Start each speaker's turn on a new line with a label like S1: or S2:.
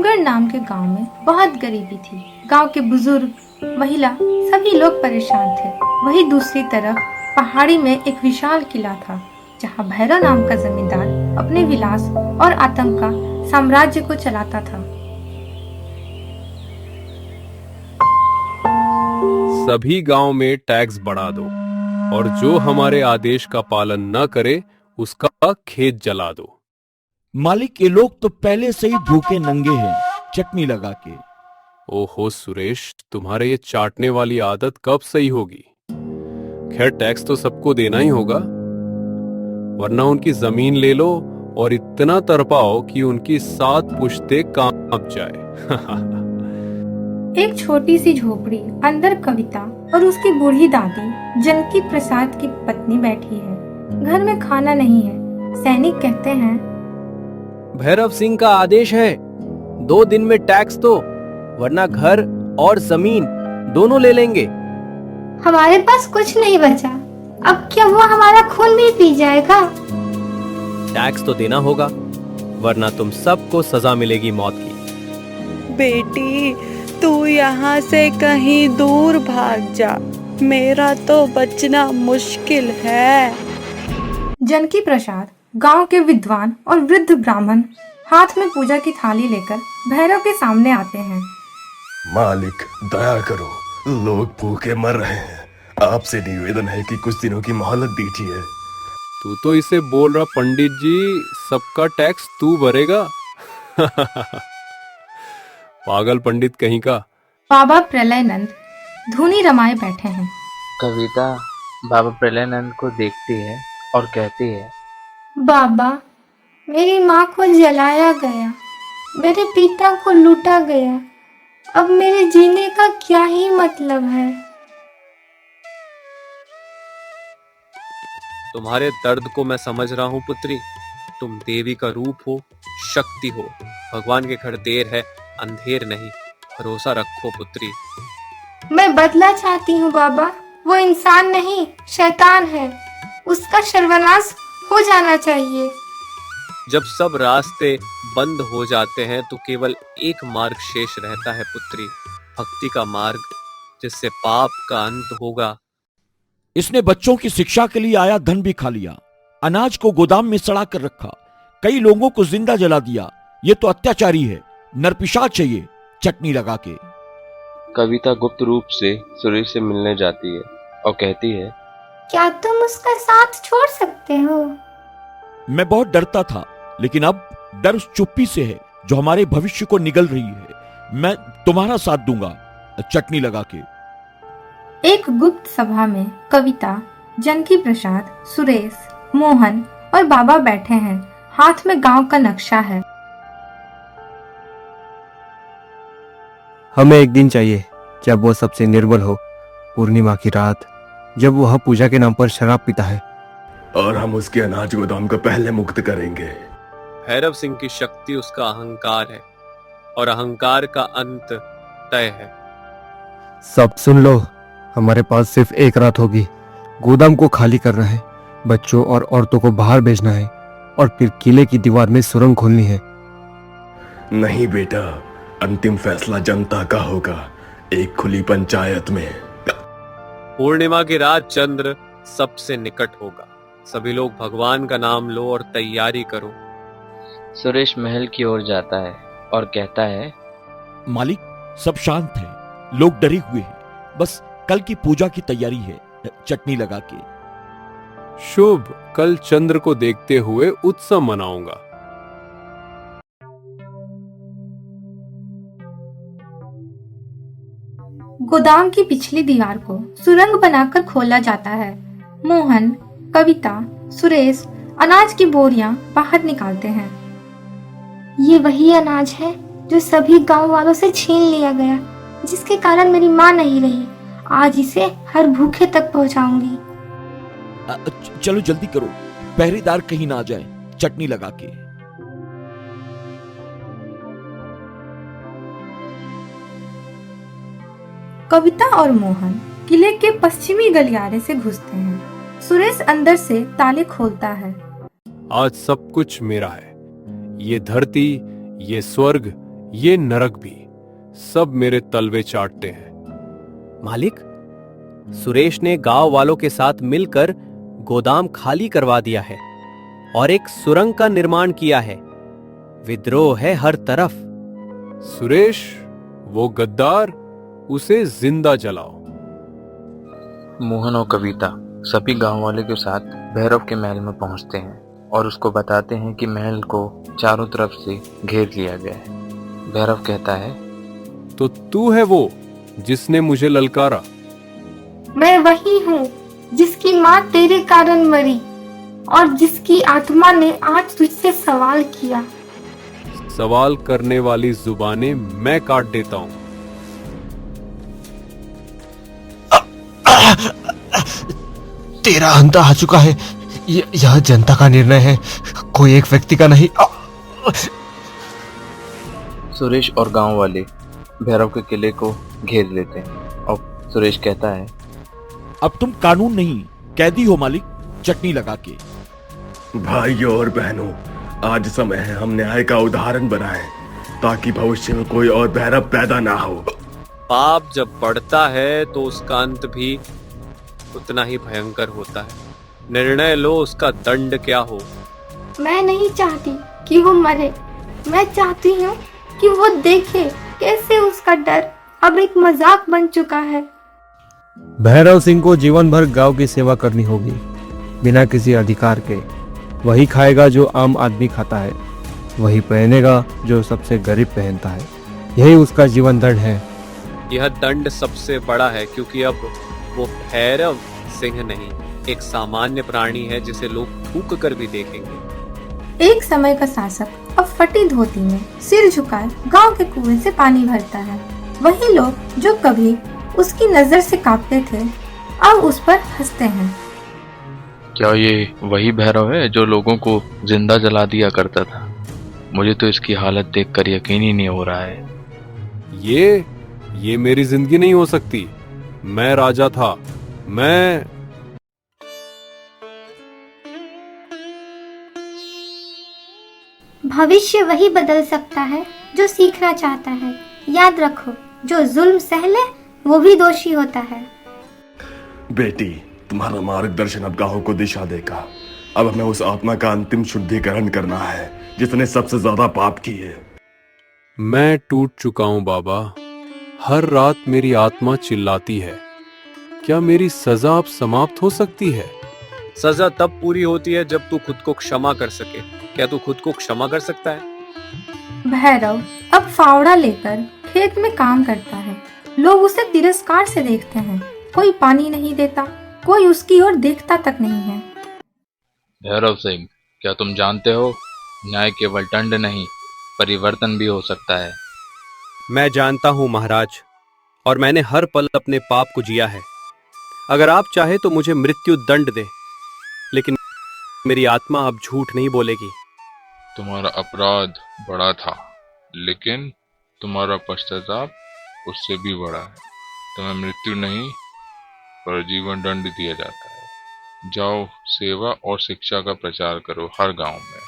S1: रामगढ़ नाम के गांव में बहुत गरीबी थी। गांव के बुजुर्ग, महिला सभी लोग परेशान थे। वही दूसरी तरफ पहाड़ी में एक विशाल किला था, जहां भैरव नाम का जमींदार अपने विलास और आतंक का साम्राज्य को चलाता था।
S2: सभी गांव में टैक्स बढ़ा दो और जो हमारे आदेश का पालन न करे उसका खेत जला दो।
S3: मालिक, ये लोग तो पहले से ही भूखे नंगे हैं, चटनी लगा के।
S2: ओहो सुरेश, तुम्हारे ये चाटने वाली आदत कब सही होगी? खैर, टैक्स तो सबको देना ही होगा, वरना उनकी जमीन ले लो और इतना तरपाओ कि उनकी 7 पुश्ते कांप जाए।
S1: एक छोटी सी झोपड़ी, अंदर कविता और उसकी बूढ़ी दादी जनकी प्रसाद की पत्नी बैठी है। घर में खाना नहीं है। सैनिक कहते हैं,
S4: भैरव सिंह का आदेश है, 2 दिन में टैक्स दो, वरना घर और जमीन दोनों ले लेंगे।
S5: हमारे पास कुछ नहीं बचा, अब क्या वो हमारा खून भी पी जाएगा?
S4: टैक्स तो देना होगा, वरना तुम सबको सजा मिलेगी मौत की।
S6: बेटी, तू यहाँ से कहीं दूर भाग जा, मेरा तो बचना मुश्किल है।
S1: जनकी प्रसाद, गांव के विद्वान और वृद्ध ब्राह्मण हाथ में पूजा की थाली लेकर भैरव के सामने आते हैं।
S7: मालिक, दया करो, लोग भूखे मर रहे हैं। आपसे निवेदन है कि कुछ दिनों की मोहलत दीजिए।
S2: तू तो इसे बोल रहा पंडित जी, सबका टैक्स तू भरेगा? पागल पंडित कहीं का।
S1: बाबा प्रलयनंद धुनी रमाए बैठे हैं।
S8: कविता बाबा प्रलयनंद को देखती है और कहती है,
S5: बाबा, मेरी माँ को जलाया गया, मेरे पिता को लूटा गया, अब मेरे जीने का क्या ही मतलब है?
S4: तुम्हारे दर्द को मैं समझ रहा हूँ पुत्री। तुम देवी का रूप हो, शक्ति हो। भगवान के घर देर है, अंधेर नहीं। भरोसा रखो पुत्री।
S5: मैं बदला चाहती हूँ बाबा। वो इंसान नहीं, शैतान है। उसका सर्वनाश हो जाना चाहिए।
S4: जब सब रास्ते बंद हो जाते हैं तो केवल एक मार्ग शेष रहता है पुत्री, भक्ति का मार्ग, जिससे पाप का अंत होगा।
S3: इसने बच्चों की शिक्षा के लिए आया धन भी खा लिया, अनाज को गोदाम में सड़ा कर रखा, कई लोगों को जिंदा जला दिया। ये तो अत्याचारी है, नरपिशाच चाहिए, चटनी लगा के।
S8: कविता गुप्त रूप से सुरेश से मिलने जाती है और कहती है,
S5: क्या तुम उसका साथ छोड़ सकते हो?
S3: मैं बहुत डरता था, लेकिन अब डर उस चुप्पी से है जो हमारे भविष्य को निगल रही है। मैं तुम्हारा साथ दूंगा, चटनी लगा के।
S1: एक गुप्त सभा में कविता, जनकी प्रसाद, सुरेश, मोहन और बाबा बैठे हैं। हाथ में गांव का नक्शा है।
S9: हमें एक दिन चाहिए जब वो सबसे निर्बल हो, पूर्णिमा की रात, जब वह पूजा के नाम पर शराब पीता है,
S7: और हम उसके अनाज गोदाम को पहले मुक्त करेंगे।
S4: भैरव सिंह की शक्ति उसका अहंकार है और अहंकार का अंत तय है।
S9: सब सुन लो, हमारे पास सिर्फ एक रात होगी। गोदाम को खाली करना है, बच्चों और औरतों को बाहर भेजना है और फिर किले की दीवार में सुरंग खोलनी है।
S7: नहीं बेटा, अंतिम फैसला जनता का होगा, एक खुली पंचायत में।
S4: पूर्णिमा की रात चंद्र सबसे निकट होगा। सभी लोग भगवान का नाम लो और तैयारी करो।
S8: सुरेश महल की ओर जाता है और कहता है,
S3: मालिक, सब शांत है, लोग डरे हुए हैं, बस कल की पूजा की तैयारी है, चटनी लगा के।
S2: शुभ, कल चंद्र को देखते हुए उत्सव मनाऊंगा।
S1: गोदाम की पिछली दीवार को सुरंग बनाकर खोला जाता है। मोहन, कविता, सुरेश अनाज की बोरियां बाहर निकालते हैं।
S5: ये वही अनाज है जो सभी गांव वालों से छीन लिया गया, जिसके कारण मेरी माँ नहीं रही। आज इसे हर भूखे तक पहुंचाऊंगी।
S3: चलो जल्दी करो, पहरेदार कहीं ना आ जाए, चटनी लगा के।
S1: कविता और मोहन किले के पश्चिमी गलियारे से घुसते हैं। सुरेश अंदर से ताले खोलता है।
S2: आज सब कुछ मेरा है। ये धरती, ये स्वर्ग, ये नरक भी, सब मेरे तलवे चाटते हैं।
S4: मालिक, सुरेश ने गांव वालों के साथ मिलकर गोदाम खाली करवा दिया है और एक सुरंग का निर्माण किया है। विद्रोह है हर तरफ।
S2: सुरेश, वो गद्दार, उसे जिंदा जलाओ।
S10: मोहन और कविता सभी गांव वाले के साथ भैरव के महल में पहुंचते हैं और उसको बताते हैं कि महल को चारों तरफ से घेर लिया गया है। भैरव कहता है,
S2: तो तू है वो जिसने मुझे ललकारा?
S5: मैं वही हूँ जिसकी माँ तेरे कारण मरी और जिसकी आत्मा ने आज तुझसे सवाल किया।
S2: सवाल करने वाली जुबानें मैं काट देता हूं।
S9: तेरा अंत आ चुका है। यह जनता का निर्णय है, कोई एक व्यक्ति का नहीं।
S10: सुरेश और गांव वाले भैरव के किले को घेर लेते हैं और सुरेश कहता है,
S3: अब तुम कानून नहीं कैदी हो मालिक, चटनी लगा के।
S7: भाइयों और बहनों, आज समय है हम न्याय का उदाहरण बनाएं ताकि भविष्य में कोई और भैरव पैदा ना हो।
S4: पाप जब बढ़ता है तो उसका अंत भी उतना ही भयंकर होता है। निर्णय लो उसका दंड क्या हो।
S5: मैं नहीं चाहती कि वो मरे, मैं चाहती हूँ कि वो देखे कैसे उसका डर अब एक मजाक बन चुका है।
S9: भैरव सिंह को जीवन भर गांव की सेवा करनी होगी, बिना किसी अधिकार के। वही खाएगा जो आम आदमी खाता है, वही पहनेगा जो सबसे गरीब पहनता है। यही उसका जीवन दंड है।
S4: यह दंड सबसे बड़ा है क्योंकि अब वो भैरव सिंह नहीं, एक सामान्य प्राणी है जिसे लोग थूक कर भी देखेंगे।
S1: एक समय का शासक अब फटी धोती में सिर झुकाए गांव के कुएं से पानी भरता है। वही लोग जो कभी उसकी नजर से कांपते थे अब उस पर हंसते हैं।
S10: क्या ये वही भैरव है जो लोगों को जिंदा जला दिया करता था? मुझे तो इसकी हालत देखकर यकीन ही नहीं हो रहा है।
S2: ये मेरी जिंदगी नहीं हो सकती। मैं राजा था, मैं
S5: भविष्य वही बदल सकता है जो सीखना चाहता है। याद रखो, जो जुल्म सह ले वो भी दोषी होता है।
S7: बेटी, तुम्हारा मार्गदर्शन अब गांव को दिशा देगा। अब हमें उस आत्मा का अंतिम शुद्धिकरण करना है जिसने सबसे ज्यादा पाप किए।
S2: मैं टूट चुका हूं बाबा। हर रात मेरी आत्मा चिल्लाती है। क्या मेरी सजा अब समाप्त हो सकती है?
S4: सजा तब पूरी होती है जब तू खुद को क्षमा कर सके। क्या तू खुद को क्षमा कर सकता है?
S1: भैरव अब फावड़ा लेकर खेत में काम करता है। लोग उसे तिरस्कार से देखते हैं। कोई पानी नहीं देता, कोई उसकी ओर देखता तक नहीं है।
S10: भैरव सिंह, क्या तुम जानते हो, न्याय केवल दंड नहीं, परिवर्तन भी हो सकता है।
S4: मैं जानता हूँ महाराज, और मैंने हर पल अपने पाप को जिया है। अगर आप चाहे तो मुझे मृत्यु दंड दे, लेकिन मेरी आत्मा अब झूठ नहीं बोलेगी।
S11: तुम्हारा अपराध बड़ा था, लेकिन तुम्हारा पश्चाताप उससे भी बड़ा है। तुम्हें मृत्यु नहीं पर जीवन दंड दिया जाता है। जाओ, सेवा और शिक्षा का प्रचार करो हर गांव में।